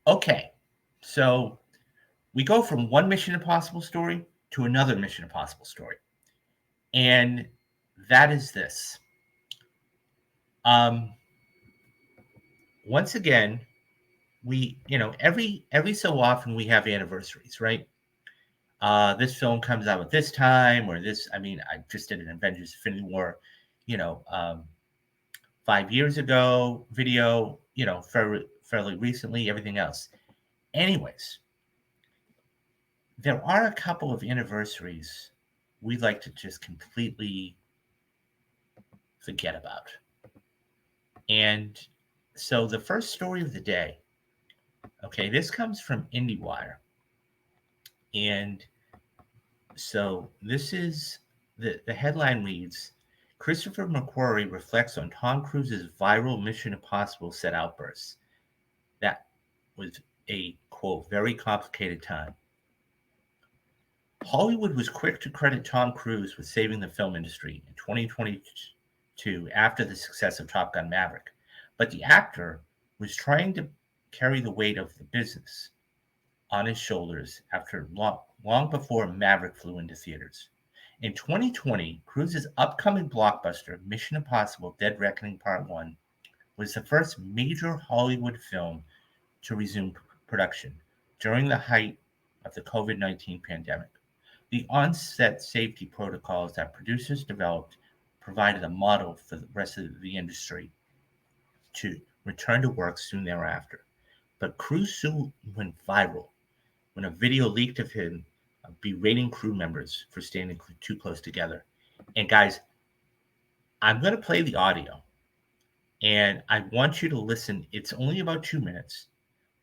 Okay, so we go from one Mission Impossible story to another Mission Impossible story, and that is this. Um, Once again, every so often we have anniversaries, right? This film comes out at this time, or this. I mean, I just did an Avengers: Infinity War, you know, 5 years ago video, fairly recently. Everything else, anyways. There are a couple of anniversaries we like to just completely forget about. And so the first story of the day, okay, this comes from IndieWire. And so this is the headline reads Christopher McQuarrie reflects on Tom Cruise's viral Mission Impossible set outbursts. That was a, quote, very complicated time. Hollywood was quick to credit Tom Cruise with saving the film industry in 2022 after the success of Top Gun Maverick, but the actor was trying to carry the weight of the business on his shoulders after long before Maverick flew into theaters. In 2020, Cruise's upcoming blockbuster Mission Impossible: Dead Reckoning Part 1 was the first major Hollywood film to resume production during the height of the COVID-19 pandemic. The on-set safety protocols that producers developed provided a model for the rest of the industry to return to work soon thereafter. But Cruise soon went viral when a video leaked of him berating crew members for standing too close together. And guys, I'm going to play the audio and I want you to listen. It's only about 2 minutes,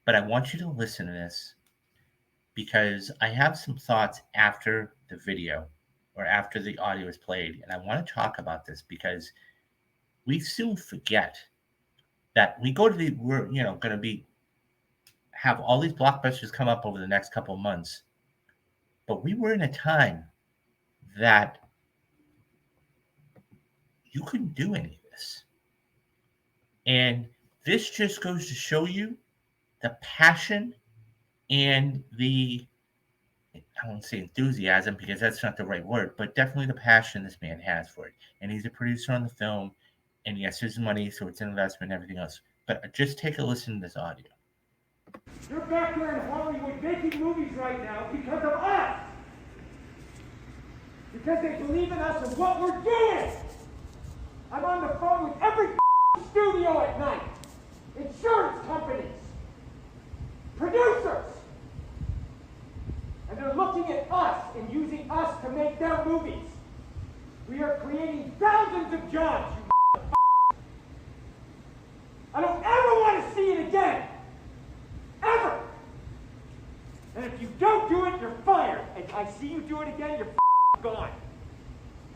but I want you to listen to this because I have some thoughts after the video or after the audio is played. And I want to talk about this because we soon forget that we're, going to have all these blockbusters come up over the next couple of months. But we were in a time that you couldn't do any of this. And this just goes to show you the passion and I won't say enthusiasm because that's not the right word, but definitely the passion this man has for it. And he's a producer on the film. And yes, there's money, so it's an investment and everything else. But just take a listen to this audio. You're back there in Hollywood making movies right now because of us. Because they believe in us and what we're doing. I'm on the phone with every studio at night. Insurance companies. Producers. And they're looking at us and using us to make their movies. We are creating thousands of jobs, you I don't ever want to see it again. Ever. And if you don't do it, you're fired. And I see you do it again, you're gone.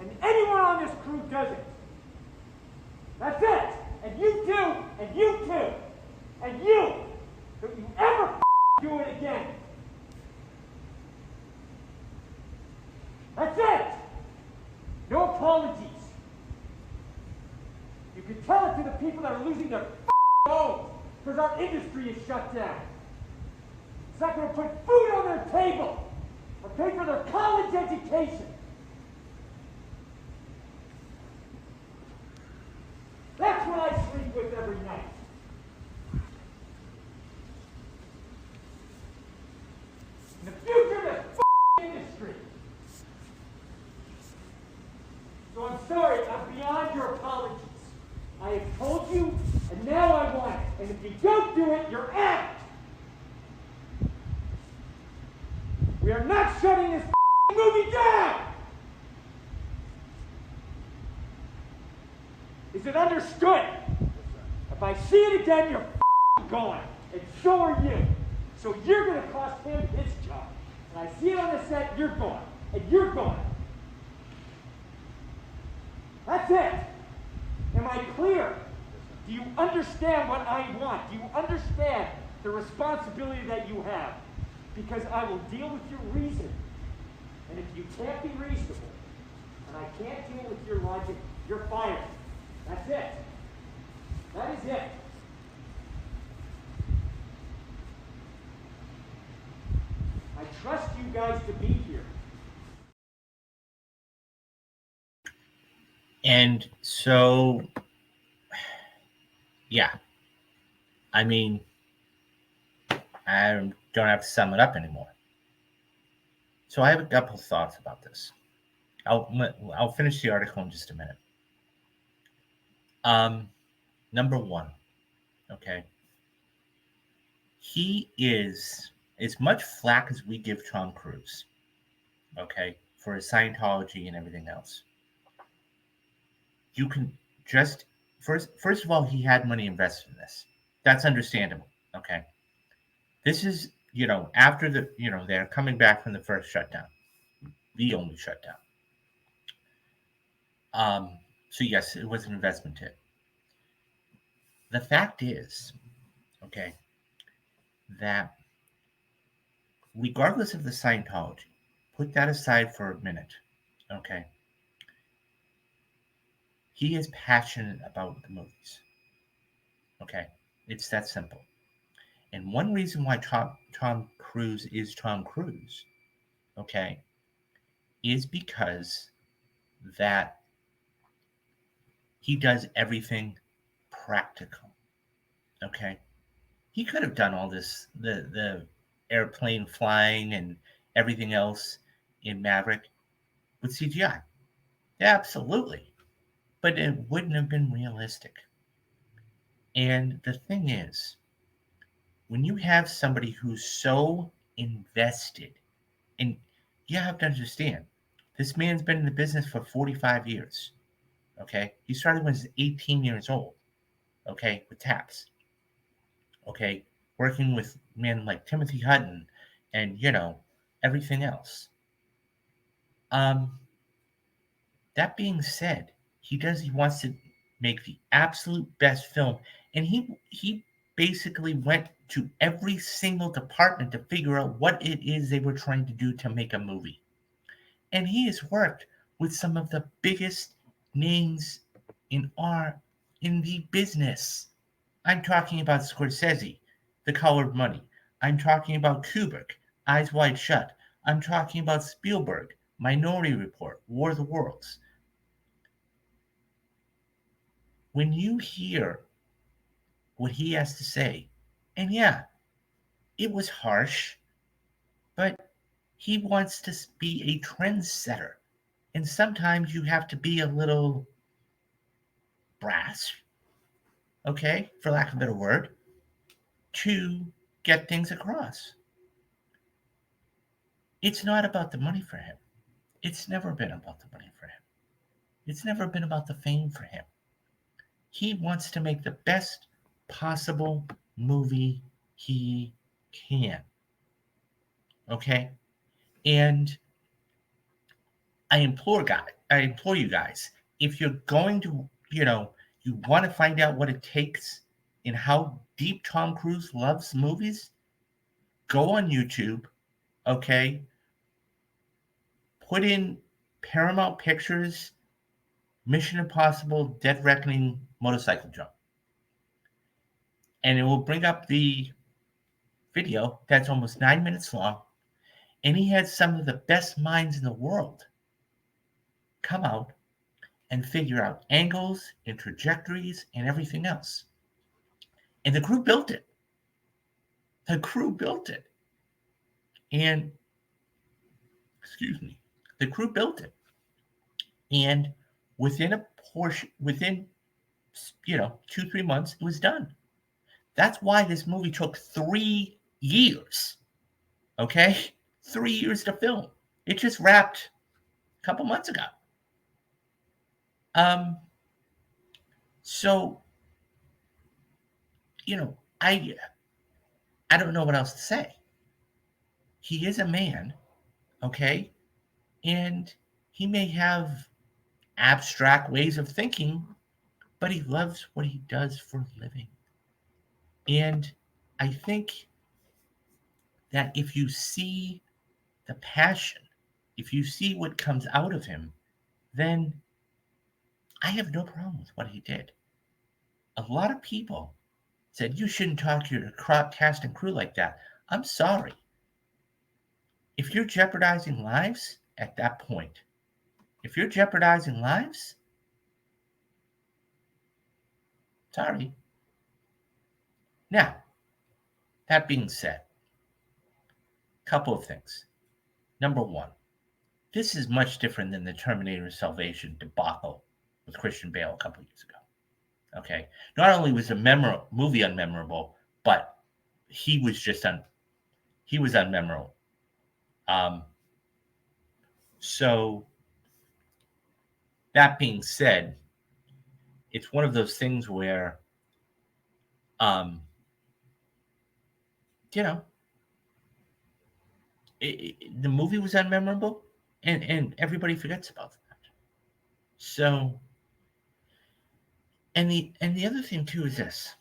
And anyone on this crew does it. That's it. And you too, and you too, and you. Don't you ever do it again. That's it. No apologies. You can tell it to the people that are losing their homes because our industry is shut down. It's not going to put food on their table or pay for their college education. That's what I sleep with every night. In the future of this industry. So I'm sorry, I'm beyond your apologies. I have told you, and now I want it. And if you don't do it, you're out. We are not shutting this movie down. Is it understood? If I see it again, you're gone. And so are you. So you're going to cost him his job. And I see it on the set, you're gone. And you're gone. That's it. Am I clear? Do you understand what I want? Do you understand the responsibility that you have? Because I will deal with your reason. And if you can't be reasonable, and I can't deal with your logic, you're fired. That's it. That is it. trust you guys to be here. And so, yeah, I mean, I don't have to sum it up anymore. So I have a couple thoughts about this. I'll finish the article in just a minute. Number one, okay, he is as much flack as we give Tom Cruise, okay, for his Scientology and everything else. You can just first of all, he had money invested in this. That's understandable, okay. This is after they're coming back from the first shutdown, the only shutdown. So yes, it was an investment hit. The fact is, okay, that regardless of the Scientology, put that aside for a minute, okay? He is passionate about the movies, okay? It's that simple. And one reason why Tom Cruise is Tom Cruise, okay, is because that he does everything practical, okay? He could have done all this, the airplane flying and everything else in Maverick with CGI. Absolutely. But it wouldn't have been realistic. And the thing is, when you have somebody who's so invested, and you have to understand, this man's been in the business for 45 years. Okay. He started when he was 18 years old. Okay. With taps. Okay. Working with men like Timothy Hutton and, everything else. That being said, he wants to make the absolute best film, and he basically went to every single department to figure out what it is they were trying to do to make a movie. And he has worked with some of the biggest names in the business. I'm talking about Scorsese, The Color of Money. I'm talking about Kubrick, Eyes Wide Shut. I'm talking about Spielberg, Minority Report, War of the Worlds. When you hear what he has to say, and yeah, it was harsh, but he wants to be a trendsetter. And sometimes you have to be a little brass, okay, for lack of a better word, to get things across. It's not about the money for him. It's never been about the money for him. It's never been about the fame for him. He wants to make the best possible movie he can. Okay? And I implore you guys, if you're going to, you want to find out what it takes and how deep Tom Cruise loves movies, go on YouTube, okay? Put in Paramount Pictures Mission Impossible Dead Reckoning motorcycle jump. And it will bring up the video that's almost 9 minutes long. And he had some of the best minds in the world come out and figure out angles and trajectories and everything else. And the crew built it. The crew built it. And, the crew built it. And within 2-3 months, it was done. That's why this movie took 3 years. Okay? 3 years to film. It just wrapped a couple months ago. So, I don't know what else to say. He is a man, okay? And he may have abstract ways of thinking, but he loves what he does for a living. And I think that if you see the passion, if you see what comes out of him, then I have no problem with what he did. A lot of people said, you shouldn't talk to your cast and crew like that. I'm sorry. if you're jeopardizing lives at that point, if you're jeopardizing lives, sorry. Now, that being said, a couple of things. Number one, this is much different than the Terminator Salvation debacle with Christian Bale a couple years ago. Okay, not only was the movie unmemorable, but he was just he was unmemorable. So that being said, it's one of those things where, you know, the movie was unmemorable, and everybody forgets about that. So, and the other thing too is this: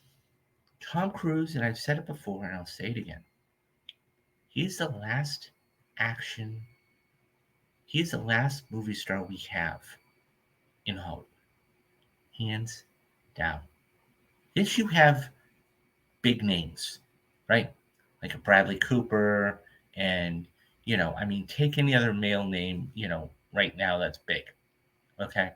Tom Cruise, and I've said it before, and I'll say it again. He's the last action. He's the last movie star we have in Hollywood, hands down. Yes, you have big names, right? Like a Bradley Cooper, and I mean, take any other male name, right now that's big, okay?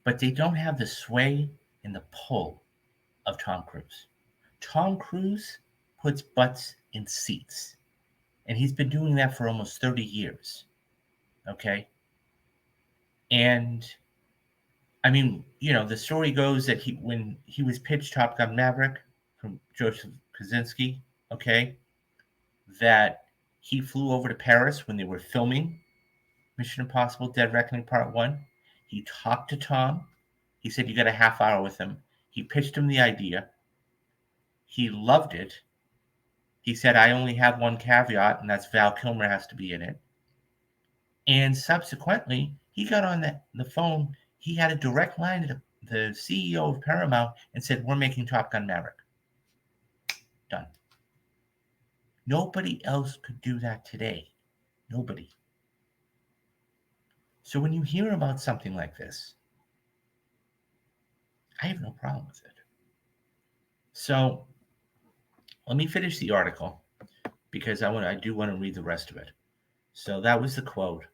But they don't have the sway and the pull of Tom Cruise. Tom Cruise puts butts in seats, and he's been doing that for almost 30 years, okay? And I mean, the story goes that when he was pitched Top Gun Maverick from Joseph Kosinski, okay, that he flew over to Paris when they were filming Mission Impossible Dead Reckoning Part 1. He talked to Tom. He said, you got a half hour with him. He pitched him the idea. He loved it. He said, I only have one caveat, and that's Val Kilmer has to be in it. And subsequently, he got on the phone. He had a direct line to the CEO of Paramount and said, we're making Top Gun Maverick. Done. Nobody else could do that today. Nobody. So when you hear about something like this, I have no problem with it. So let me finish the article because I do want to read the rest of it. So that was the quote.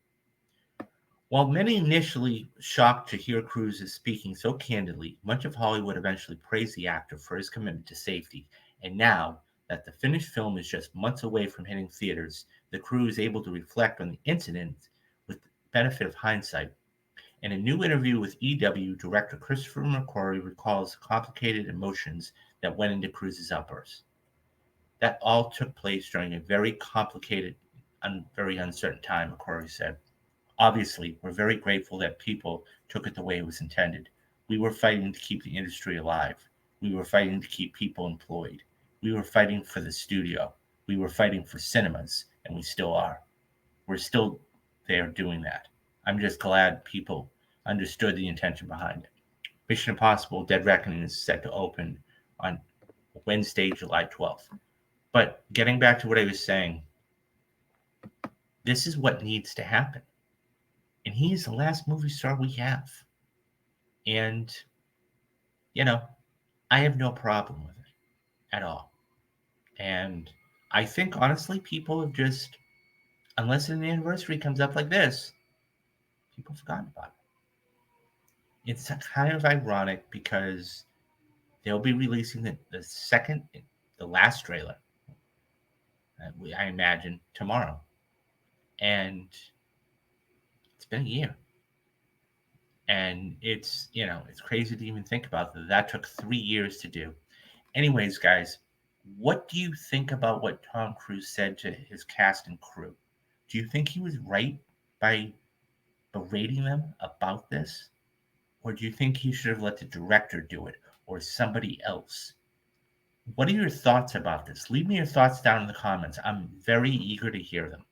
While many initially shocked to hear Cruise speaking so candidly, much of Hollywood eventually praised the actor for his commitment to safety. And now that the finished film is just months away from hitting theaters, the crew is able to reflect on the incident with the benefit of hindsight. In a new interview with EW, director Chris McQuarrie recalls the complicated emotions that went into Cruise's outburst. That all took place during a very complicated and very uncertain time, McQuarrie said. Obviously, we're very grateful that people took it the way it was intended. We were fighting to keep the industry alive. We were fighting to keep people employed. We were fighting for the studio. We were fighting for cinemas, and we still are. We're still there doing that. I'm just glad people understood the intention behind it. Mission Impossible Dead Reckoning is set to open on Wednesday, July 12th. But getting back to what I was saying, this is what needs to happen. And he's the last movie star we have. And, I have no problem with it at all. And I think, honestly, people have just, unless an anniversary comes up like this, people have forgotten about it. It's kind of ironic because they'll be releasing the last trailer, I imagine, tomorrow. And it's been a year. And it's crazy to even think about that. That took 3 years to do. Anyways, guys, what do you think about what Tom Cruise said to his cast and crew? Do you think he was right by berating them about this? Or do you think he should have let the director do it or somebody else? What are your thoughts about this? Leave me your thoughts down in the comments. I'm very eager to hear them.